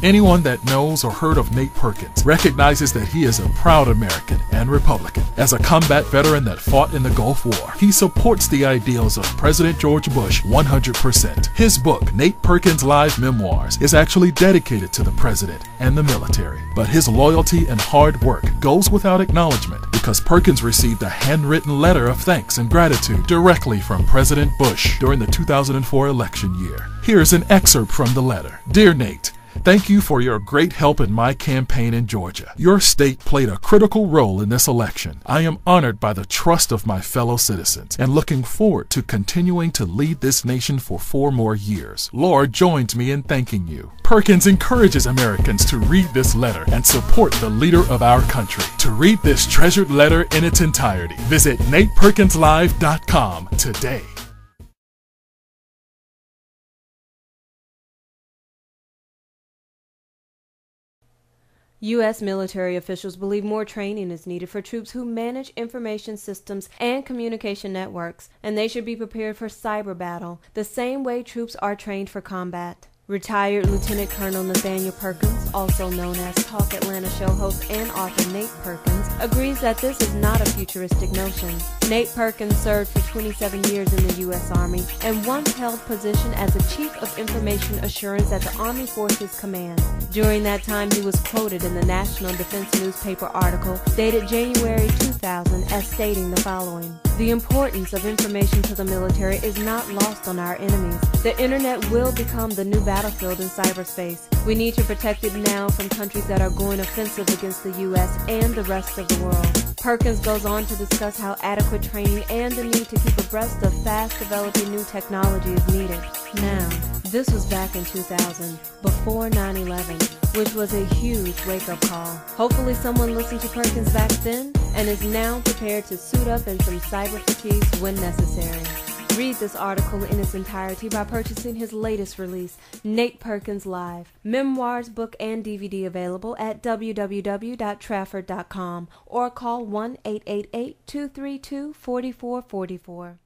Anyone that knows or heard of Nate Perkins recognizes that he is a proud American and Republican. As a combat veteran that fought in the Gulf War, he supports the ideals of President George Bush 100%. His book, Nate Perkins' Live Memoirs, is actually dedicated to the president and the military. But his loyalty and hard work goes without acknowledgement because Perkins received a handwritten letter of thanks and gratitude directly from President Bush during the 2004 election year. Here's an excerpt from the letter. Dear Nate, thank you for your great help in my campaign in Georgia. Your state played a critical role in this election. I am honored by the trust of my fellow citizens and looking forward to continuing to lead this nation for 4 more years. Lord joins me in thanking you. Perkins encourages Americans to read this letter and support the leader of our country. To read this treasured letter in its entirety, visit NATEPERKINSLive.com today. U.S. military officials believe more training is needed for troops who manage information systems and communication networks, and they should be prepared for cyber battle the same way troops are trained for combat. Retired Lieutenant Colonel Nathaniel Perkins, also known as Talk Atlanta show host and author Nate Perkins, agrees that this is not a futuristic notion. Nate Perkins served for 27 years in the U.S. Army and once held position as the Chief of Information Assurance at the Army Forces Command. During that time, he was quoted in the National Defense newspaper article dated January 2000 as stating the following: "The importance of information to the military is not lost on our enemies. The internet will become the new battlefield in cyberspace. We need to protect it now from countries that are going offensive against the U.S. and the rest of the world." Perkins goes on to discuss how adequate training and the need to keep abreast of fast-developing new technology is needed. Now, this was back in 2000, before 9/11, which was a huge wake-up call. Hopefully someone listened to Perkins back then and is now prepared to suit up in some cyber fatigues when necessary. Read this article in its entirety by purchasing his latest release, Nate Perkins Live. Memoirs, book, and DVD available at www.trafford.com or call 1-888-232-4444.